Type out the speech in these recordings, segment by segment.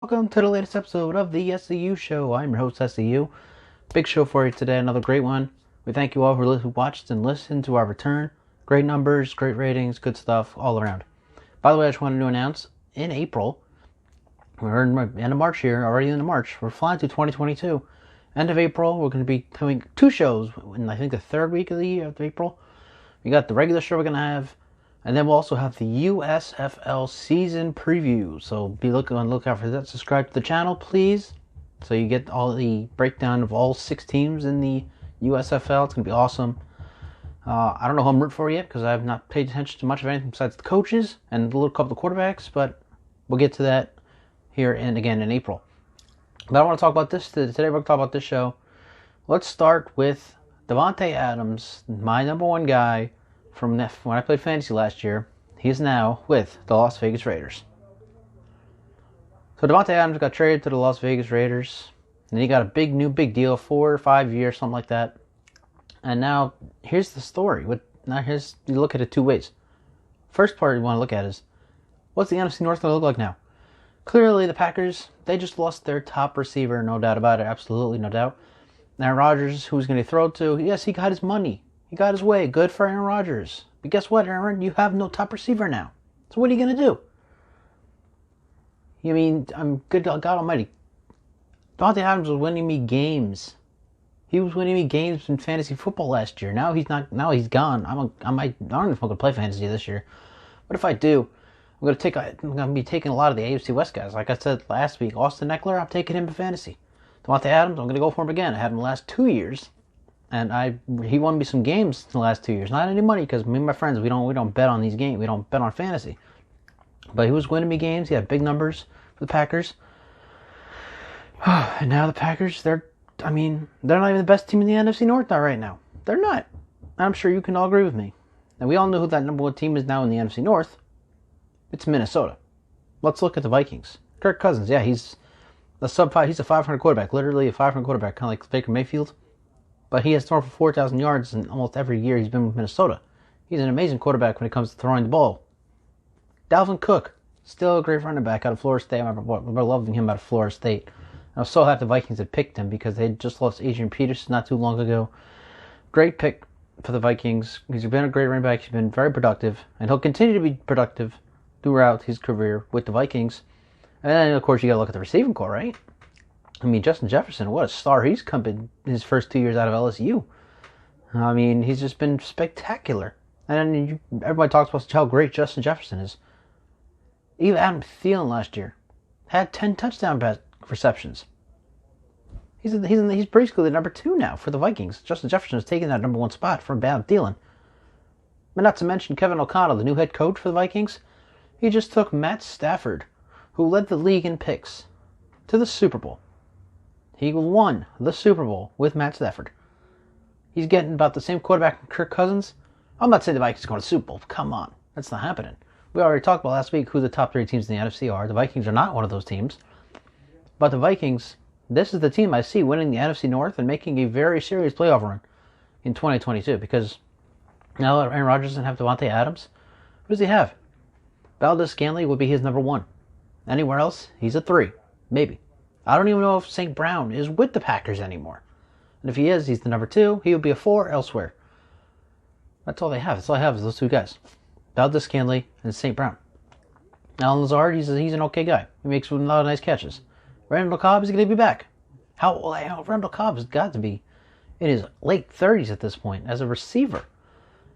Welcome to the latest episode of the SCU Show. I'm your host, SCU. Big show for you today, another great one. We thank you all who watched and listened to our return. Great numbers, great ratings, good stuff all around. By the way, I just wanted to announce, in April, we're in the end of March here, already into March, we're flying to 2022. End of April, we're going to be doing two shows in, I think, the third week of the year of April. We got the regular show we're going to have, and then we'll also have the USFL season preview. So be on the lookout for that. Subscribe to the channel, please, so you get all the breakdown of all 6 teams in the USFL. It's going to be awesome. I don't know who I'm rooting for yet because I have not paid attention to much of anything besides the coaches and a little couple of quarterbacks, but we'll get to that here and again in April. But I want to talk about this today. We're going to talk about this show. Let's start with Devante Adams, my number one guy from when I played fantasy last year. He's now with the Las Vegas Raiders. So Devante Adams got traded to the Las Vegas Raiders, and he got a big deal, 4 or 5 years, something like that. And now here's the story. You look at it two ways. First part you want to look at is, what's the NFC North going to look like now? Clearly the Packers, they just lost their top receiver, no doubt about it, absolutely no doubt. Aaron Rodgers, who's going to throw to? Yes, he got his money. He got his way. Good for Aaron Rodgers. But guess what, Aaron? You have no top receiver now. So what are you going to do? You mean, I'm good God almighty. Devante Adams was winning me games. He was winning me games in fantasy football last year. Now he's not. Now he's gone. I don't know if I'm going to play fantasy this year. But if I do, I'm going to be taking a lot of the AFC West guys. Like I said last week, Austin Eckler, I'm taking him in fantasy. Devante Adams, I'm going to go for him again. I had him the last 2 years. And he won me some games in the last 2 years. Not any money, because me and my friends, we don't bet on these games. We don't bet on fantasy. But he was winning me games. He had big numbers for the Packers. And now the Packers, they're not even the best team in the NFC North right now. They're not. I'm sure you can all agree with me. And we all know who that number one team is now in the NFC North. It's Minnesota. Let's look at the Vikings. Kirk Cousins, yeah, he's a sub-5. He's a 500 quarterback, literally a 500 quarterback, kind of like Baker Mayfield. But he has thrown for 4,000 yards in almost every year he's been with Minnesota. He's an amazing quarterback when it comes to throwing the ball. Dalvin Cook, still a great running back out of Florida State. I remember loving him out of Florida State. I was so happy the Vikings had picked him because they just lost Adrian Peterson not too long ago. Great pick for the Vikings. He's been a great running back. He's been very productive. And he'll continue to be productive throughout his career with the Vikings. And then, of course, you got to look at the receiving core, right? I mean, Justin Jefferson, what a star he's come in his first 2 years out of LSU. I mean, he's just been spectacular. And everybody talks about how great Justin Jefferson is. Even Adam Thielen last year had 10 touchdown receptions. He's basically the number 2 now for the Vikings. Justin Jefferson is taking that number 1 spot from Adam Thielen. But not to mention Kevin O'Connell, the new head coach for the Vikings. He just took Matt Stafford, who led the league in picks, to the Super Bowl. He won the Super Bowl with Matt Stafford. He's getting about the same quarterback as Kirk Cousins. I'm not saying the Vikings are going to the Super Bowl. Come on. That's not happening. We already talked about last week who the top 3 teams in the NFC are. The Vikings are not one of those teams. But the Vikings, this is the team I see winning the NFC North and making a very serious playoff run in 2022. Because now that Aaron Rodgers doesn't have Devante Adams, who does he have? Valdez-Scantling would be his number 1. Anywhere else, he's a 3. Maybe. I don't even know if St. Brown is with the Packers anymore. And if he is, he's the number 2. He would be a 4 elsewhere. That's all they have. That's all I have is those 2 guys. Valdez-Scantling and St. Brown. Alan Lazard, he's an okay guy. He makes a lot of nice catches. Randall Cobb is going to be back. Randall Cobb has got to be in his late 30s at this point as a receiver.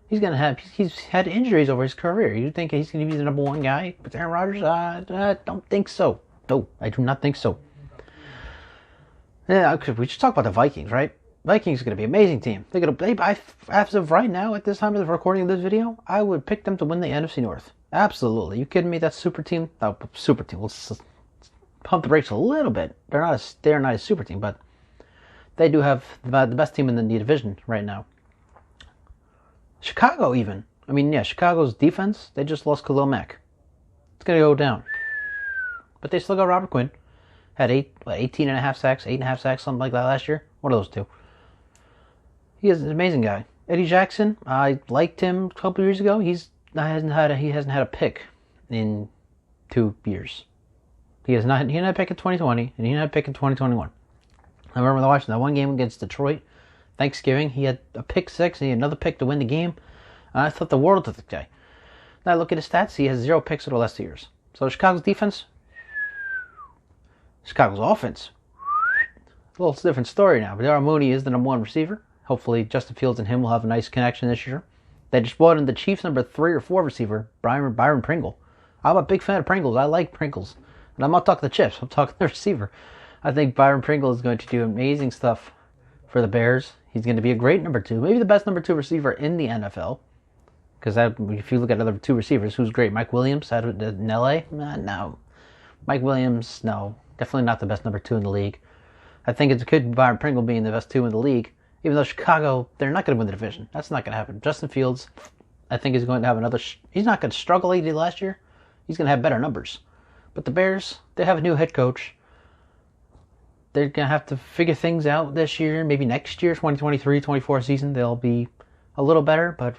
He's had injuries over his career. You think he's going to be the number 1 guy with Aaron Rodgers? I don't think so. No, I do not think so. Yeah, we should talk about the Vikings, right? Vikings are going to be an amazing team. As of right now, at this time of the recording of this video, I would pick them to win the NFC North. Absolutely. You kidding me? That super team? No, super team. Let's pump the brakes a little bit. They're not a super team, but they do have the best team in the division right now. Chicago even. I mean, yeah, Chicago's defense, they just lost Khalil Mack. It's going to go down. But they still got Robert Quinn. Had 18.5 sacks, 8.5 sacks, something like that last year. One of those 2. He is an amazing guy. Eddie Jackson, I liked him a couple years ago. He hasn't had a pick in 2 years. He didn't have a pick in 2020, and he didn't have a pick in 2021. I remember watching that one game against Detroit, Thanksgiving. He had a pick 6, and he had another pick to win the game. And I thought the world of the guy. Now I look at his stats, he has 0 picks over the last 2 years. So Chicago's defense, Chicago's offense, a little different story now. But Darnell Mooney is the number 1 receiver. Hopefully Justin Fields and him will have a nice connection this year. They just brought in the Chiefs' number 3 or 4 receiver, Byron Pringle. I'm a big fan of Pringles. I like Pringles. And I'm not talking the chips. I'm talking the receiver. I think Byron Pringle is going to do amazing stuff for the Bears. He's going to be a great number 2. Maybe the best number 2 receiver in the NFL. Because if you look at other 2 receivers, who's great? Mike Williams out in L.A.? No. Mike Williams, no. Definitely not the best number 2 in the league. I think it could be Byron Pringle being the best 2 in the league. Even though Chicago, they're not going to win the division. That's not going to happen. Justin Fields, I think, is going to have another... He's not going to struggle like he did last year. He's going to have better numbers. But the Bears, they have a new head coach. They're going to have to figure things out this year. Maybe next year, 2023-24 season, they'll be a little better. But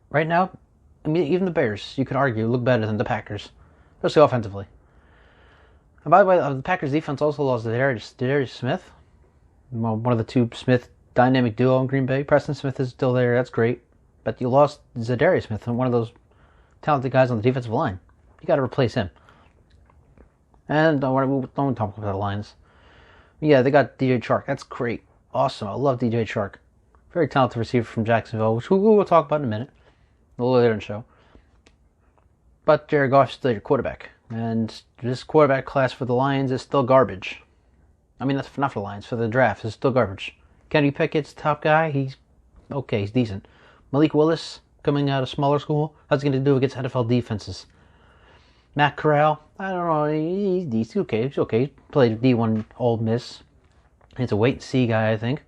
right now, I mean, even the Bears, you could argue, look better than the Packers. Especially offensively. And by the way, the Packers defense also lost Zadarius Smith. One of the 2 Smith dynamic duo in Green Bay. Preston Smith is still there. That's great. But you lost Zadarius Smith, one of those talented guys on the defensive line. You got to replace him. And don't talk about the Lions. Yeah, they got DJ Chark. That's great. Awesome. I love DJ Chark. Very talented receiver from Jacksonville, which we will talk about in a minute. A little later in the show. But Jared Goff is still your quarterback. And this quarterback class for the Lions is still garbage. I mean, that's not for the Lions. For the draft, it's still garbage. Kenny Pickett's the top guy. He's okay. He's decent. Malik Willis, coming out of smaller school. How's he going to do against NFL defenses? Matt Corral, I don't know. He's okay. He's okay. He played D1 Ole Miss. He's a wait-and-see guy, I think.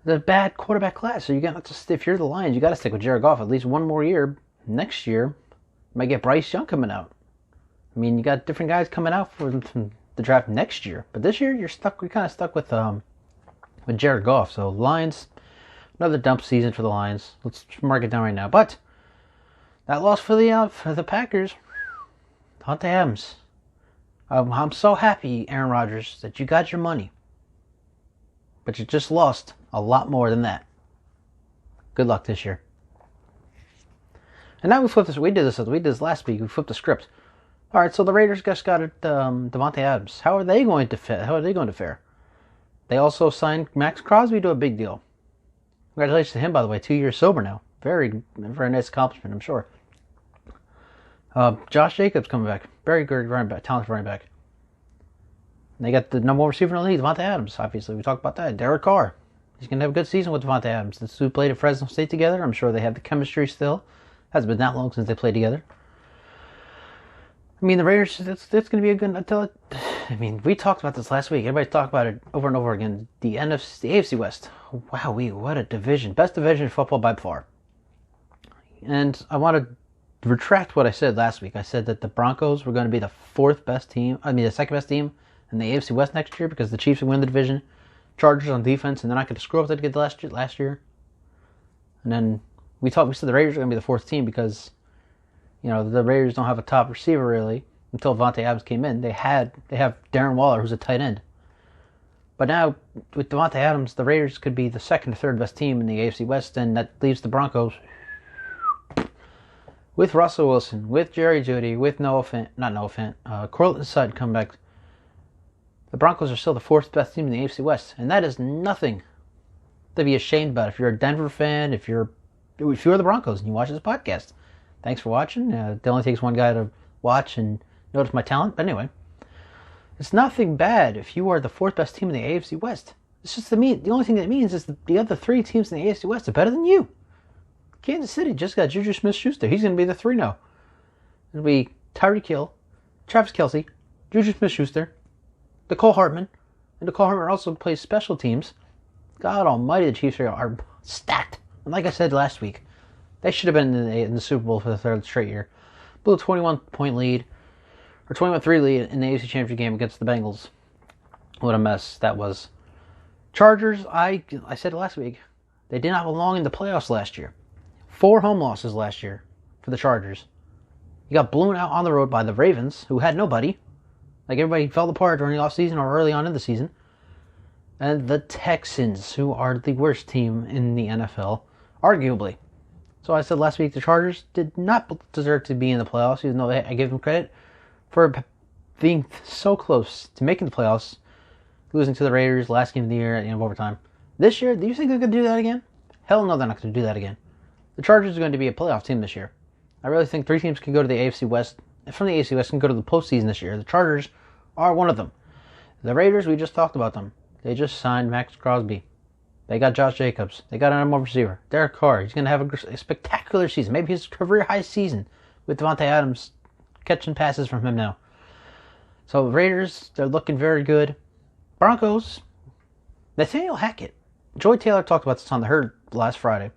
The bad quarterback class. So you got to, if you're the Lions, you got to stick with Jared Goff at least one more year. Next year, you might get Bryce Young coming out. I mean, you got different guys coming out from the draft next year, but this year you're stuck. We're kind of stuck with Jared Goff. So Lions, another dump season for the Lions. Let's mark it down right now. But that loss for the Packers. Devante Adams. I'm so happy, Aaron Rodgers, that you got your money, but you just lost a lot more than that. Good luck this year. And now we flip this. We did this last week. We flipped the script. All right, so the Raiders just got Devante Adams. How are they going to fare? They also signed Max Crosby to a big deal. Congratulations to him, by the way. 2 years sober now. Very, very nice accomplishment, I'm sure. Josh Jacobs coming back. Very good running back, talented running back. And they got the number 1 receiver in the league, Devante Adams. Obviously, we talked about that. Derek Carr. He's going to have a good season with Devante Adams. The two played at Fresno State together. I'm sure they have the chemistry still. Hasn't been that long since they played together. I mean, the Raiders, that's going to be a good... I mean, we talked about this last week. Everybody's talked about it over and over again. The AFC West. Wow, what a division. Best division in football by far. And I want to retract what I said last week. I said that the Broncos were going to be the the second best team in the AFC West next year because the Chiefs would win the division. Chargers on defense, and they're not going to screw up like they did last year. And then we said the Raiders are going to be the 4th team because, you know, the Raiders don't have a top receiver really until Devante Adams came in. They have Darren Waller, who's a tight end. But now with Devante Adams, the Raiders could be the 2nd or 3rd best team in the AFC West, and that leaves the Broncos with Russell Wilson, with Jerry Jeudy, with Cortland Sutton come back. The Broncos are still the 4th best team in the AFC West, and that is nothing to be ashamed about. If you're a Denver fan, if you're the Broncos and you watch this podcast, thanks for watching. It only takes one guy to watch and notice my talent. But anyway, it's nothing bad if you are the 4th best team in the AFC West. It's just the only thing that means is that the other 3 teams in the AFC West are better than you. Kansas City just got Juju Smith-Schuster. He's going to be the 3 now. It'll be Tyreek Hill, Travis Kelce, Juju Smith-Schuster, Nicole Hartman, and Nicole Hartman also plays special teams. God almighty, the Chiefs are stacked. And like I said last week, they should have been in the Super Bowl for the 3rd straight year. Blew a 21-point lead, or 21-3 lead in the AFC Championship game against the Bengals. What a mess that was. Chargers, I said it last week, they did not belong in the playoffs last year. 4 home losses last year for the Chargers. You got blown out on the road by the Ravens, who had nobody. Like, everybody fell apart during the offseason or early on in the season. And the Texans, who are the worst team in the NFL, arguably. So I said last week the Chargers did not deserve to be in the playoffs, even though I give them credit for being so close to making the playoffs, losing to the Raiders last game of the year at the end of overtime. This year, do you think they're going to do that again? Hell no, they're not going to do that again. The Chargers are going to be a playoff team this year. I really think 3 teams can go to the AFC West. From the AFC West can go to the postseason this year. The Chargers are one of them. The Raiders, we just talked about them. They just signed Max Crosby. They got Josh Jacobs. They got another receiver. Derek Carr. He's going to have a spectacular season. Maybe his career high season with Devante Adams catching passes from him now. So Raiders, they're looking very good. Broncos, Nathaniel Hackett. Joy Taylor talked about this on the Herd last Friday.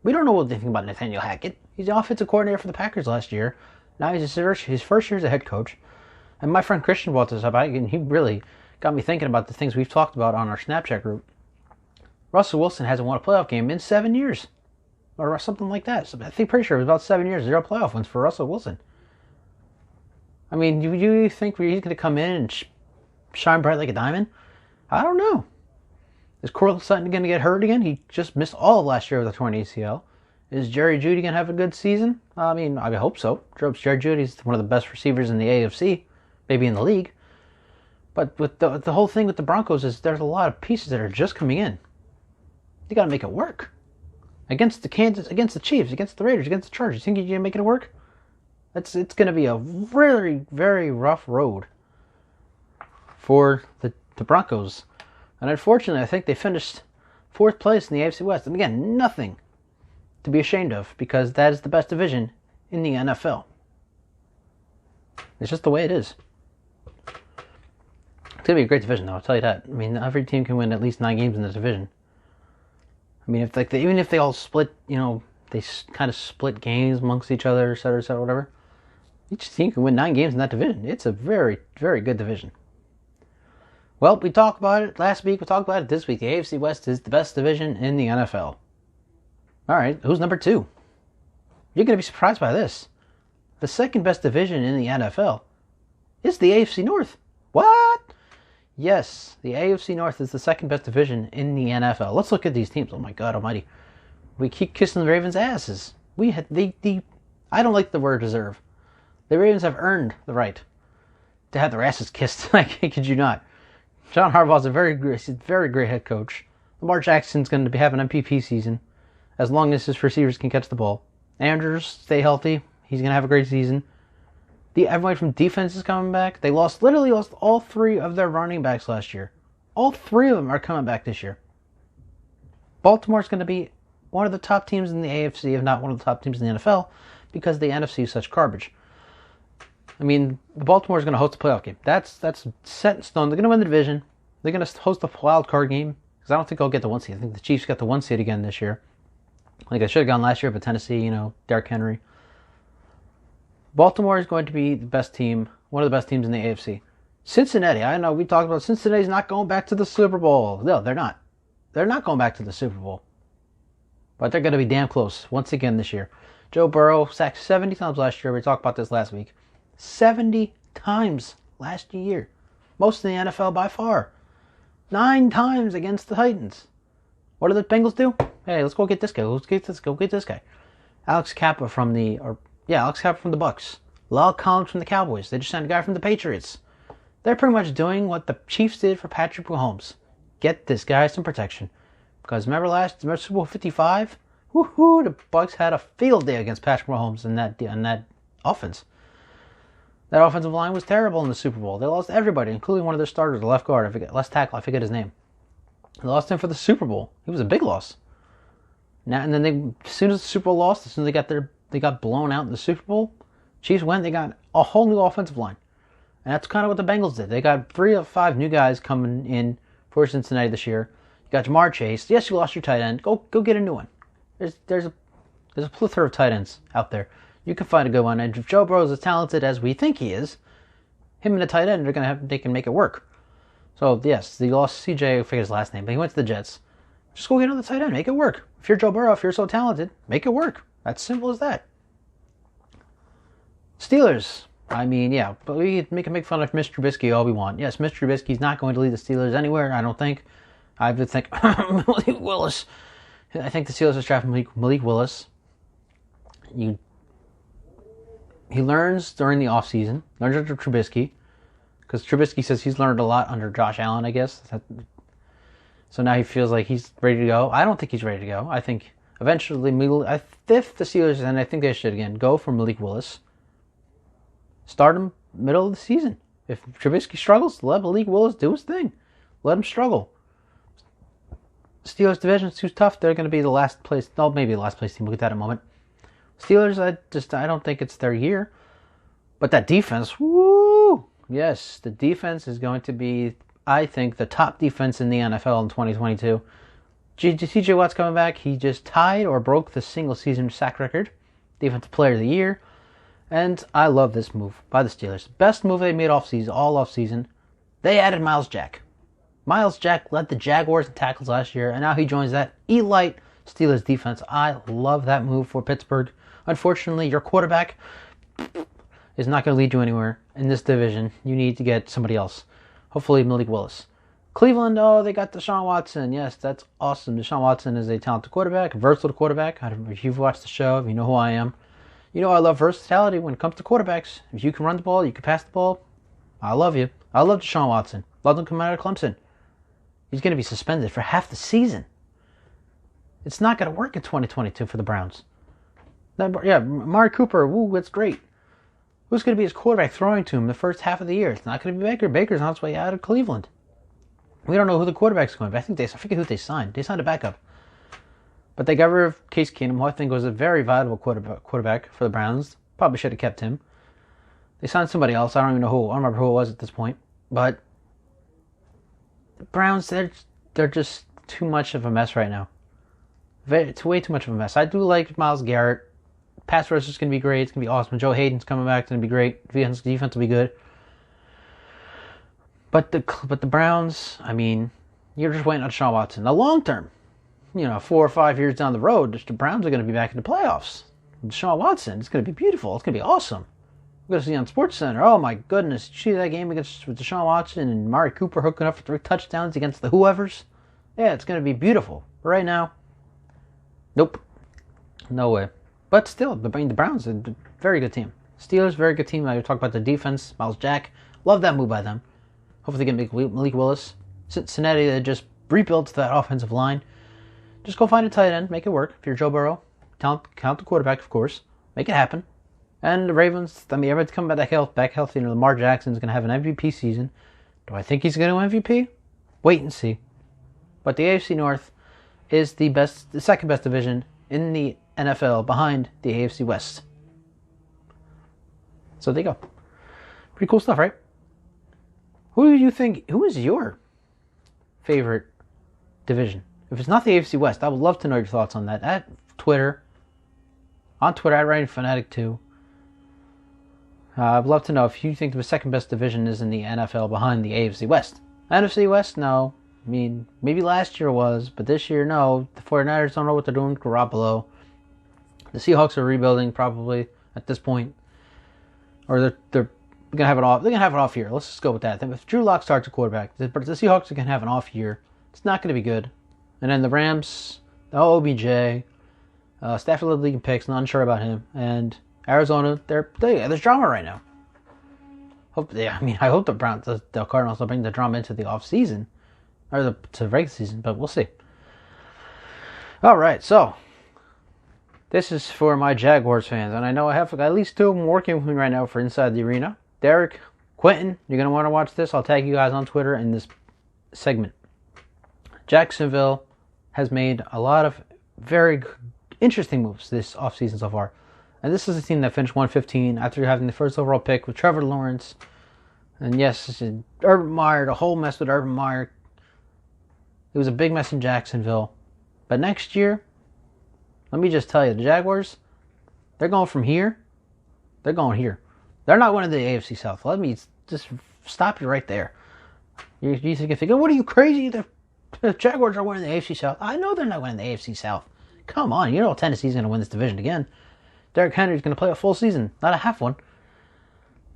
We don't know what they think about Nathaniel Hackett. He's the offensive coordinator for the Packers last year. Now he's his first year as a head coach. And my friend Christian brought this up, and he really got me thinking about the things we've talked about on our Snapchat group. Russell Wilson hasn't won a playoff game in 7 years. Or something like that. So I think pretty sure it was about 7 years, 0 playoff wins for Russell Wilson. I mean, do you think he's going to come in and shine bright like a diamond? I don't know. Is Courtland Sutton going to get hurt again? He just missed all of last year with a torn ACL. Is Jerry Jeudy going to have a good season? I mean, I hope so. Jerry Jeudy's one of the best receivers in the AFC, maybe in the league. But with the whole thing with the Broncos is there's a lot of pieces that are just coming in. You got to make it work. Against the Chiefs, against the Raiders, against the Chargers. You think you're making it work? It's going to be a very, very rough road for the Broncos. And unfortunately, I think they finished 4th place in the AFC West. And again, nothing to be ashamed of, because that is the best division in the NFL. It's just the way it is. It's going to be a great division, though, I'll tell you that. I mean, every team can win at least 9 games in this division. I mean, even if they all split, they kind of split games amongst each other, et cetera, whatever. Each team can win 9 games in that division. It's a very, very good division. Well, we talked about it last week. We talked about it this week. The AFC West is the best division in the NFL. All right, who's number 2? You're going to be surprised by this. The second best division in the NFL is the AFC North. What? Yes, the AFC North is the second best division in the NFL. Let's look at these teams. Oh my God almighty. We keep kissing the Ravens' asses. I don't like the word deserve. The Ravens have earned the right to have their asses kissed. I kid you not. John Harbaugh's a very great head coach. Lamar Jackson's going to be having an MVP season as long as his receivers can catch the ball. Andrews, stay healthy. He's going to have a great season. Everybody from defense is coming back. They literally lost all 3 of their running backs last year. All 3 of them are coming back this year. Baltimore's going to be one of the top teams in the AFC, if not one of the top teams in the NFL, because the NFC is such garbage. I mean, Baltimore's going to host a playoff game. That's set in stone. They're going to win the division. They're going to host a wild card game, because I don't think they'll get the 1 seed. I think the Chiefs got the 1 seed again this year. Like I should have gone last year, but Tennessee, Derrick Henry. Baltimore is going to be the best team, one of the best teams in the AFC. Cincinnati, I know we talked about Cincinnati's not going back to the Super Bowl. No, they're not. They're not going back to the Super Bowl. But they're going to be damn close once again this year. Joe Burrow sacked 70 times last year. We talked about this last week. 70 times last year. Most in the NFL by far. 9 times against the Titans. What do the Bengals do? Hey, let's go get this guy. Go get this guy. Alex Kappa from the Bucks. Lyle Collins from the Cowboys. They just signed a guy from the Patriots. They're pretty much doing what the Chiefs did for Patrick Mahomes. Get this guy some protection. Because remember Super Bowl 55? Woohoo! The Bucks had a field day against Patrick Mahomes in that offense. That offensive line was terrible in the Super Bowl. They lost everybody, including one of their starters, the left tackle, I forget his name. They lost him for the Super Bowl. It was a big loss. And then as soon as the Super Bowl lost, as soon as they got blown out in the Super Bowl, Chiefs went, they got a whole new offensive line. And that's kind of what the Bengals did. They got 3 of 5 new guys coming in for Cincinnati this year. You got Jamar Chase. Yes, you lost your tight end. Go get a new one. There's a plethora of tight ends out there. You can find a good one. And if Joe Burrow is as talented as we think he is, him and the tight end they can make it work. So yes, they lost CJ, I forget his last name, but he went to the Jets. Just go get another tight end, make it work. If you're Joe Burrow, if you're so talented, make it work. That's simple as that. Steelers. I mean, yeah, but we can make fun of Mr. Trubisky all we want. Yes, Mr. Trubisky's not going to lead the Steelers anywhere, I don't think. I would think Malik Willis. I think the Steelers have drafted Malik Willis. He learns during the offseason, learns under Trubisky, because Trubisky says he's learned a lot under Josh Allen, I guess. So now he feels like he's ready to go. I don't think he's ready to go. I think eventually, if the Steelers, and I think they should again, go for Malik Willis. Start him middle of the season. If Trubisky struggles, let Malik Willis do his thing. Let him struggle. Steelers division's too tough. They're going to be the last place. No, maybe the last place team. We'll get that in a moment. Steelers, I don't think it's their year. But that defense, woo! Yes, the defense is going to be, I think, the top defense in the NFL in 2022. TJ Watt's coming back. He just tied or broke the single season sack record. Defensive Player of the Year. And I love this move by the Steelers. Best move they made all offseason. They added Miles Jack. Miles Jack led the Jaguars in tackles last year, and now he joins that elite Steelers defense. I love that move for Pittsburgh. Unfortunately, your quarterback is not going to lead you anywhere in this division. You need to get somebody else. Hopefully Malik Willis. Cleveland, they got Deshaun Watson. Yes, that's awesome. Deshaun Watson is a talented quarterback, a versatile quarterback. I don't know if you've watched the show, if you know who I am. You know I love versatility when it comes to quarterbacks. If you can run the ball, you can pass the ball, I love you. I love Deshaun Watson. Loved him coming out of Clemson. He's going to be suspended for half the season. It's not going to work in 2022 for the Browns. Amari Cooper, that's great. Who's going to be his quarterback throwing to him the first half of the year? It's not going to be Baker. Baker's on his way out of Cleveland. We don't know who the quarterback's going to be. I forget who they signed. They signed a backup. But they got rid of Case Keenum, who I think was a very valuable quarterback for the Browns. Probably should have kept him. They signed somebody else. I don't even know who. I don't remember who it was at this point. But the Browns, they're just too much of a mess right now. It's way too much of a mess. I do like Myles Garrett. Pass rush is going to be great. It's going to be awesome. Joe Hayden's coming back. It's going to be great. Defense will be good. But the Browns, I mean, you're just waiting on Deshaun Watson. Now, long term, 4 or 5 years down the road, the Browns are going to be back in the playoffs. Deshaun Watson, it's going to be beautiful. It's going to be awesome. We're going to see on SportsCenter. Oh my goodness! Did you see that game with Deshaun Watson and Amari Cooper hooking up for 3 touchdowns against the whoever's? Yeah, it's going to be beautiful. But right now, nope, no way. But still, the Browns are a very good team. Steelers, very good team. I talk about the defense. Miles Jack, love that move by them. Hopefully they get Malik Willis. Cincinnati, they just rebuilt that offensive line. Just go find a tight end, make it work. If you're Joe Burrow, count the quarterback, of course. Make it happen. And the Ravens, everyone's coming back healthy. Lamar Jackson's going to have an MVP season. Do I think he's going to MVP? Wait and see. But the AFC North is the second best division in the NFL behind the AFC West. So there you go. Pretty cool stuff, right? Who is your favorite division? If it's not the AFC West, I would love to know your thoughts on that. On Twitter, at WritingFanatic2. I'd love to know if you think the second best division is in the NFL behind the AFC West. NFC West, no. I mean, maybe last year was, but this year, no. The 49ers don't know what they're doing with Garoppolo. The Seahawks are rebuilding probably at this point. Or they're going to have an off. They're going to have an off year. Let's just go with that. If Drew Lock starts a quarterback, the Seahawks are going to have an off year. It's not going to be good. And then the Rams, OBJ, Stafford led the league in picks, not unsure about him. And Arizona, there's drama right now. I hope the Cardinals will bring the drama into the off season or to the regular season, but we'll see. All right, so this is for my Jaguars fans, and I know I have at least 2 of them working with me right now for Inside the Arena. Derek, Quentin, you're going to want to watch this. I'll tag you guys on Twitter in this segment. Jacksonville has made a lot of very interesting moves this offseason so far. And this is a team that finished 115 after having the first overall pick with Trevor Lawrence. And yes, Urban Meyer, the whole mess with Urban Meyer. It was a big mess in Jacksonville. But next year, let me just tell you, the Jaguars, they're going from here. They're going here. They're not winning the AFC South. Let me just stop you right there. You think, what are you crazy? The Jaguars are winning the AFC South. I know they're not winning the AFC South. Come on, Tennessee's going to win this division again. Derrick Henry's going to play a full season, not a half one.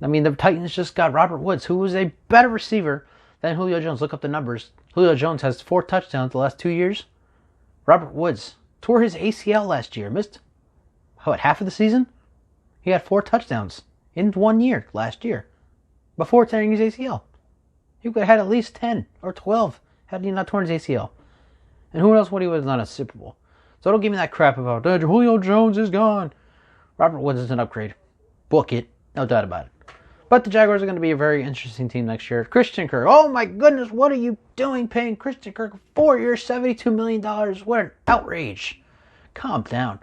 I mean, the Titans just got Robert Woods, who was a better receiver than Julio Jones. Look up the numbers. Julio Jones has 4 touchdowns the last 2 years. Robert Woods tore his ACL last year. Missed, half of the season? He had 4 touchdowns in 1 year last year before tearing his ACL. He could have had at least 10 or 12 had he not torn his ACL. And who knows what he would have done at Super Bowl. So don't give me that crap about, Julio Jones is gone. Robert Woods is an upgrade. Book it. No doubt about it. But the Jaguars are going to be a very interesting team next year. Christian Kirk. Oh my goodness, what are you doing paying Christian Kirk 4 years, $72 million? What an outrage. Calm down.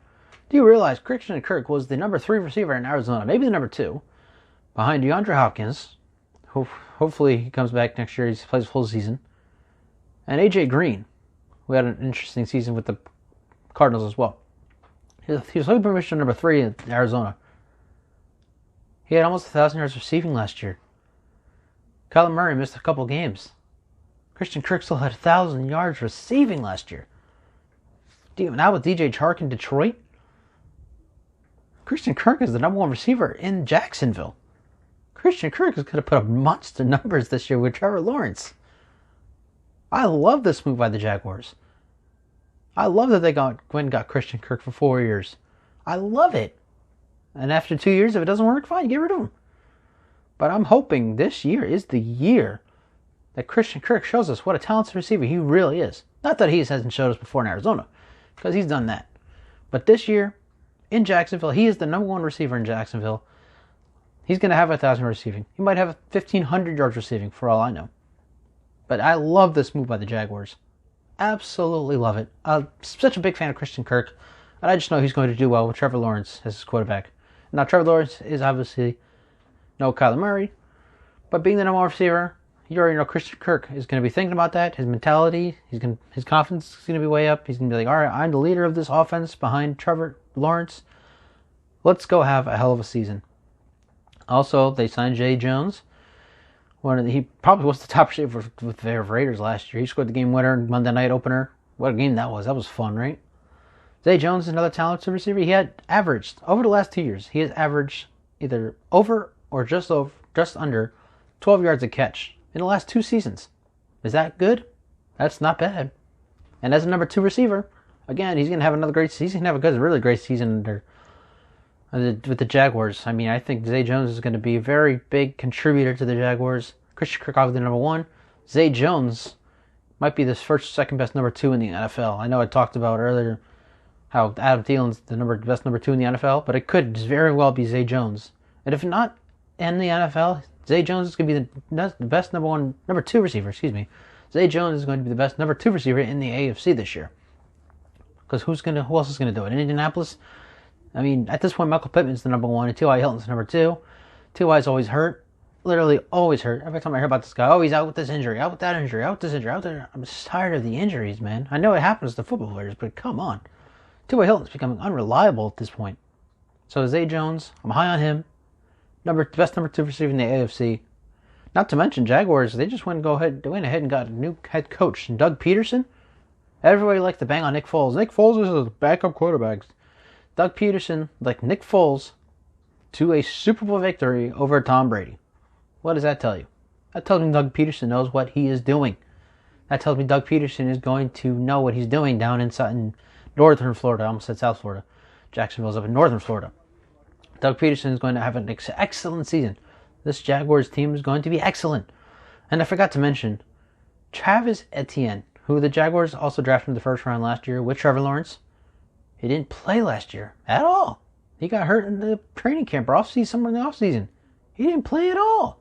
Do you realize Christian Kirk was the number 3 receiver in Arizona, maybe the number 2, behind DeAndre Hopkins. Hopefully he comes back next year. He plays full season. And A.J. Green, who had an interesting season with the Cardinals as well. He was only permission number 3 in Arizona. He had almost 1,000 yards receiving last year. Kyler Murray missed a couple games. Christian Kirk still had 1,000 yards receiving last year. Now with DJ Chark in Detroit, Christian Kirk is the number 1 receiver in Jacksonville. Christian Kirk is going to put up monster numbers this year with Trevor Lawrence. I love this move by the Jaguars. I love that they went and got Christian Kirk for 4 years. I love it. And after 2 years, if it doesn't work, fine, get rid of him. But I'm hoping this year is the year that Christian Kirk shows us what a talented receiver he really is. Not that he hasn't showed us before in Arizona, because he's done that. But this year, in Jacksonville, he is the number 1 receiver in Jacksonville. He's going to have 1,000 receiving. He might have 1,500 yards receiving, for all I know. But I love this move by the Jaguars. Absolutely love it. I'm such a big fan of Christian Kirk, and I just know he's going to do well with Trevor Lawrence as his quarterback. Now, Trevor Lawrence is obviously no Kyler Murray, but being the number 1 receiver, you already know Christian Kirk is going to be thinking about that. His mentality, his confidence is going to be way up. He's going to be like, all right, I'm the leader of this offense behind Trevor Lawrence. Let's go have a hell of a season. Also, they signed Zay Jones. He probably was the top receiver with the Raiders last year. He scored the game winner, Monday night opener. What a game that was. That was fun, right? Zay Jones is another talented receiver. He had averaged, over the last 2 years, he has averaged either over or just under 12 yards a catch in the last 2 seasons. Is that good? That's not bad. And as a number 2 receiver, again, he's going to have another great season. He's going to have a really great season with the Jaguars. I mean, I think Zay Jones is going to be a very big contributor to the Jaguars. Christian Kirk, obviously, number 1. Zay Jones might be the second best number 2 in the NFL. I know I talked about earlier how Adam Thielen's the best number 2 in the NFL, but it could very well be Zay Jones. And if not in the NFL, Zay Jones is going to be the best number 2 receiver, Zay Jones is going to be the best number 2 receiver in the AFC this year. Because who else is going to do it? In Indianapolis? I mean, at this point, Michael Pittman's the number 1, and T.Y. Hilton's the number 2. T.Y.'s always hurt. Literally always hurt. Every time I hear about this guy, he's out with this injury, out with that injury, out with this injury, out there. I'm just tired of the injuries, man. I know it happens to football players, but come on. T.Y. Hilton's becoming unreliable at this point. So Zay Jones, I'm high on him. Best number 2 receiver in the AFC. Not to mention Jaguars, they just went ahead and got a new head coach, Doug Peterson. Everybody likes to bang on Nick Foles. Nick Foles is a backup quarterback. Doug Peterson, like Nick Foles, to a Super Bowl victory over Tom Brady. What does that tell you? That tells me Doug Peterson knows what he is doing. That tells me Doug Peterson is going to know what he's doing down in northern Florida. I almost said South Florida. Jacksonville's up in northern Florida. Doug Peterson is going to have an excellent season. This Jaguars team is going to be excellent. And I forgot to mention, Travis Etienne, who the Jaguars also drafted in the first round last year with Trevor Lawrence. He didn't play last year at all. He got hurt in the training camp or somewhere in the offseason. He didn't play at all.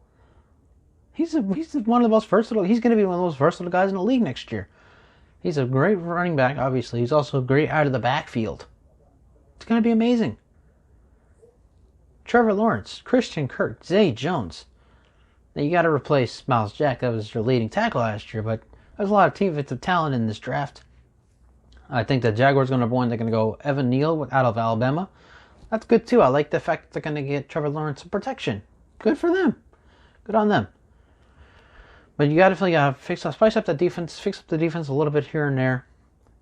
He's one of the most versatile. He's going to be one of the most versatile guys in the league next year. He's a great running back, obviously. He's also great out of the backfield. It's going to be amazing. Trevor Lawrence, Christian Kirk, Zay Jones. Now you got to replace Miles Jack. That was your leading tackle last year, but there's a lot of defensive talent in this draft. I think the Jaguars are going to they're going to go Evan Neal out of Alabama. That's good too. I like the fact that they're going to get Trevor Lawrence some protection. Good for them. Good on them. But you got to spice up that defense, fix up the defense a little bit here and there.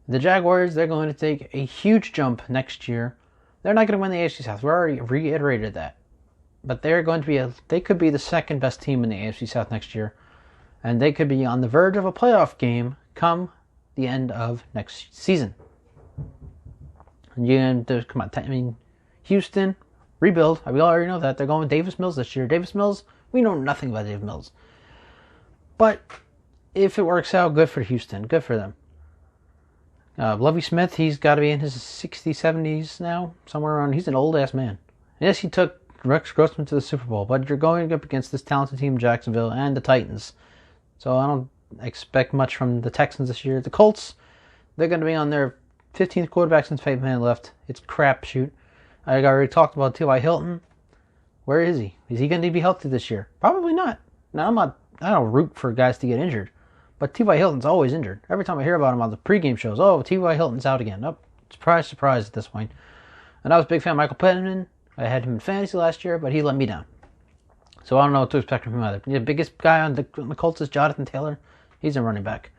The Jaguars, they're going to take a huge jump next year. They're not going to win the AFC South. We already reiterated that. but they're going to be they could be the second best team in the AFC South next year, and they could be on the verge of a playoff game come the end of next season. And come on, I mean, Houston rebuild. We already know that they're going with Davis Mills this year. Davis Mills, we know nothing about Davis Mills, but if it works out, good for Houston, good for them. Lovie Smith, he's got to be in his 60s, 70s now, somewhere around. He's an old-ass man. Yes, he took Rex Grossman to the Super Bowl, but you're going up against this talented team, Jacksonville, and the Titans. So I don't expect much from the Texans this year. The Colts, they're going to be on their 15th quarterback since Peyton Manning left. It's crapshoot. I already talked about T.Y. Hilton. Where is he? Is he going to be healthy this year? Probably not. Now, I don't root for guys to get injured. But T.Y. Hilton's always injured. Every time I hear about him on the pregame shows, oh, T.Y. Hilton's out again. Oh, surprise, surprise at this point. And I was a big fan of Michael Pittman. I had him in fantasy last year, but he let me down. So I don't know what to expect from him either. The biggest guy on the Colts is Jonathan Taylor. He's a running back.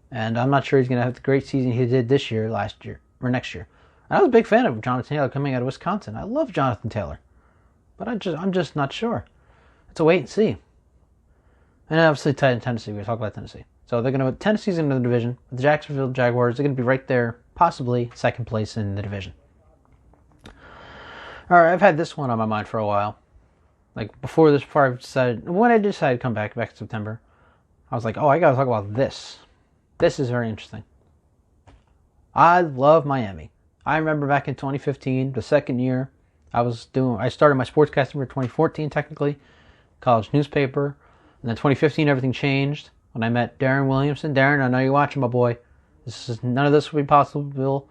And I'm not sure he's going to have the great season he did this year, last year, or next year. And I was a big fan of Jonathan Taylor coming out of Wisconsin. I love Jonathan Taylor. But I'm just not sure. It's a wait and see. And obviously Tennessee. We're going to talk about Tennessee. So they're going to Tennessee's in the division. The Jacksonville Jaguars, they're going to be right there, possibly second place in the division. All right, I've had this one on my mind for a while. Like when I decided to come back in September, I was like, oh, I got to talk about this. This is very interesting. I love Miami. I remember back in 2015, the second year, I started my sportscasting for 2014 technically, college newspaper. And then 2015, everything changed when I met Darren Williamson. Darren, I know you're watching, my boy. None of this would be possible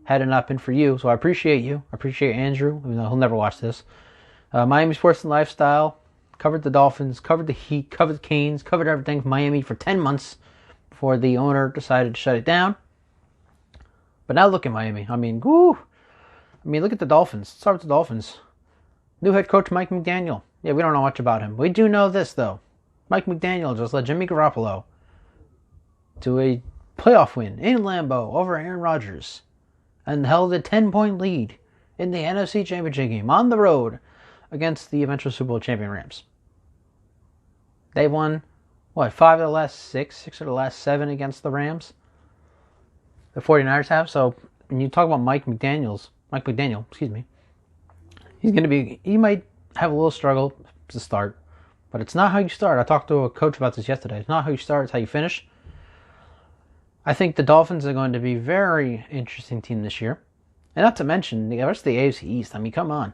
had it not been for you. So I appreciate you. I appreciate Andrew, even though he'll never watch this. Miami Sports and Lifestyle. Covered the Dolphins, covered the Heat, covered the Canes, covered everything from Miami for 10 months before the owner decided to shut it down. But now look at Miami. I mean, whoo. Look at the Dolphins. Let's start with the Dolphins. New head coach Mike McDaniel. Yeah, we don't know much about him. We do know this, though. Mike McDaniel just led Jimmy Garoppolo to a playoff win in Lambeau over Aaron Rodgers and held a 10-point lead in the NFC Championship game on the road against the eventual Super Bowl champion Rams. They won, 5 of the last 6 of the last 7 against the Rams. The 49ers have. So when you talk about Mike McDaniel, he might have a little struggle to start. But it's not how you start. I talked to a coach about this yesterday. It's not how you start, it's how you finish. I think the Dolphins are going to be a very interesting team this year. And not to mention, the rest of the AFC East. I mean, come on.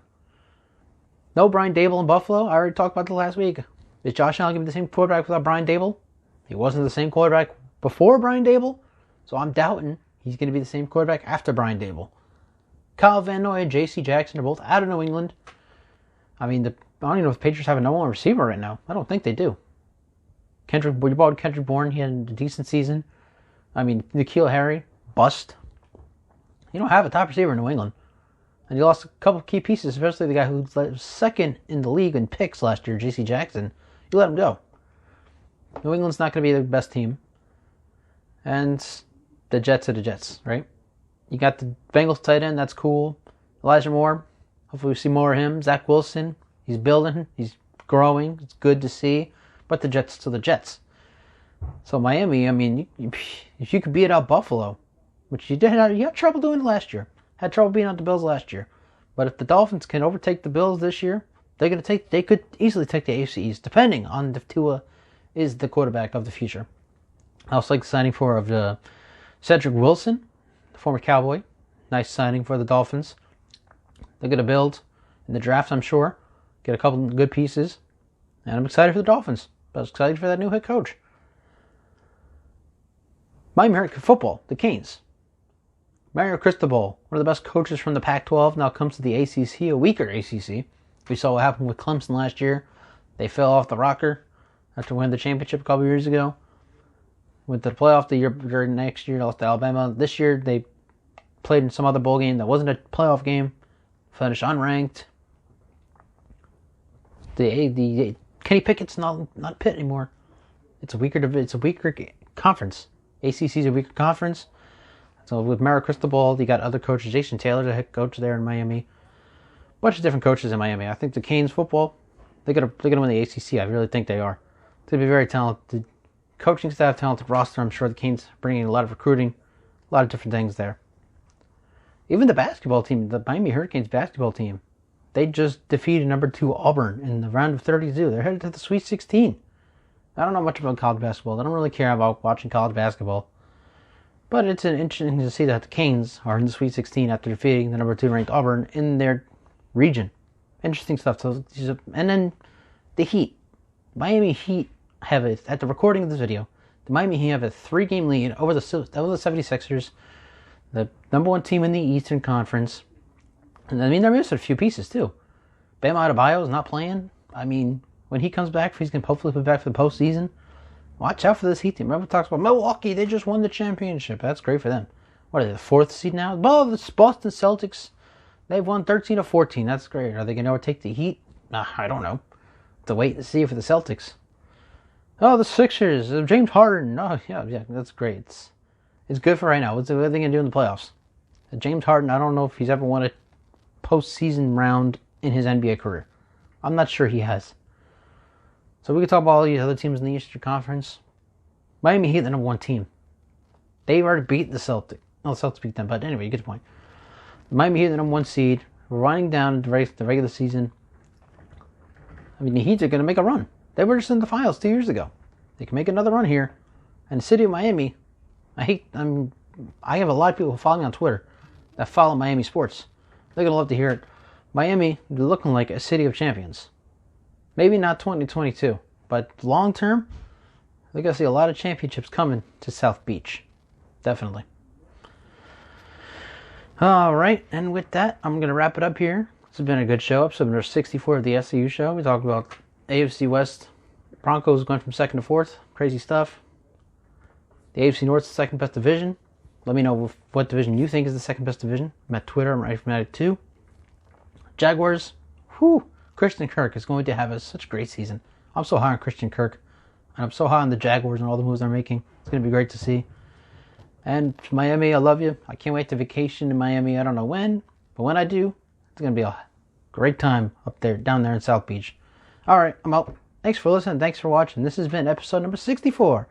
No Brian Dable in Buffalo. I already talked about this last week. Is Josh Allen going to be the same quarterback without Brian Dable? He wasn't the same quarterback before Brian Dable. So I'm doubting he's going to be the same quarterback after Brian Dable. Kyle Van Noy and J.C. Jackson are both out of New England. I don't even know if the Patriots have a number one receiver right now. I don't think they do. You bought Kendrick Bourne. He had a decent season. N'Keal Harry, bust. You don't have a top receiver in New England. And you lost a couple of key pieces, especially the guy who was second in the league in picks last year, J.C. Jackson. You let him go. New England's not going to be the best team. And the Jets are the Jets, right? You got the Bengals tight end. That's cool. Elijah Moore. Hopefully we see more of him. Zach Wilson. He's building. He's growing. It's good to see. But the Jets to the Jets. So Miami, if you could beat out Buffalo, which you had trouble doing last year. Had trouble beating out the Bills last year. But if the Dolphins can overtake the Bills this year, they could easily take the AFC East, depending on if Tua is the quarterback of the future. I also like the signing of Cedric Wilson, the former Cowboy. Nice signing for the Dolphins. They're going to build in the draft, I'm sure. Get a couple of good pieces. And I'm excited for the Dolphins. I was excited for that new head coach. Miami Hurricane football, the Canes. Mario Cristobal, one of the best coaches from the Pac-12, now comes to the ACC, a weaker ACC. We saw what happened with Clemson last year. They fell off the rocker after winning the championship a couple years ago. Went to the playoff the year next year, lost to Alabama. This year they played in some other bowl game that wasn't a playoff game. Finished unranked. The Kenny Pickett's not Pitt anymore. It's a weaker conference. ACC's a weaker conference. So with Mario Cristobal, you got other coaches. Jason Taylor's a head coach there in Miami. bunch of different coaches in Miami. I think the Canes football, they're gonna win the ACC. I really think they are. It's gonna be very talented coaching staff, talented roster. I'm sure the Canes are bringing a lot of recruiting, a lot of different things there. Even the basketball team, the Miami Hurricanes basketball team, they just defeated number 2 Auburn in the round of 32. They're headed to the Sweet 16. I don't know much about college basketball. I don't really care about watching college basketball. But it's interesting to see that the Canes are in the Sweet 16 after defeating the number 2 ranked Auburn in their region. Interesting stuff. So, and then the Heat. Miami Heat have at the recording of this video, the Miami Heat have a 3-game lead over the 76ers, the number 1 team in the Eastern Conference. And I mean, they're missing a few pieces too. Bam Adebayo is not playing. I mean, when he comes back, he's going to hopefully be back for the postseason. Watch out for this Heat team. Remember, talks about Milwaukee. They just won the championship. That's great for them. What are they, the 4th seed now? Oh, the Boston Celtics. They've won 13 of 14. That's great. Are they going to overtake the Heat? I don't know. To wait and see for the Celtics. Oh, the Sixers. James Harden. Oh, yeah, that's great. It's good for right now. What's the other thing to do in the playoffs? James Harden, I don't know if he's ever won a postseason round in his NBA career. I'm not sure he has. So we can talk about all these other teams in the Eastern Conference. Miami Heat, the number 1 team. They've already beat the Celtics. No, the Celtics beat them, but anyway, you get the point. Miami Heat, the number 1 seed. We're running down the regular season. I mean, the Heat are going to make a run. They were just in the finals 2 years ago. They can make another run here. And the city of Miami, I have a lot of people who follow me on Twitter that follow Miami sports. They're going to love to hear it. Miami, they're looking like a city of champions. Maybe not 2022, but long term, they're going to see a lot of championships coming to South Beach. Definitely. All right, and with that, I'm going to wrap it up here. This has been a good show, episode number 64 of the SCU Show. We talked about AFC West. Broncos going from 2nd to 4th. Crazy stuff. The AFC North is the 2nd best division. Let me know what division you think is the 2nd best division. I'm at Twitter. I'm right from at it too. Jaguars. Christian Kirk is going to have such a great season. I'm so high on Christian Kirk. And I'm so high on the Jaguars and all the moves they're making. It's going to be great to see. And Miami, I love you. I can't wait to vacation in Miami. I don't know when. But when I do, it's going to be a great time down there in South Beach. All right, I'm out. Thanks for listening. Thanks for watching. This has been episode number 64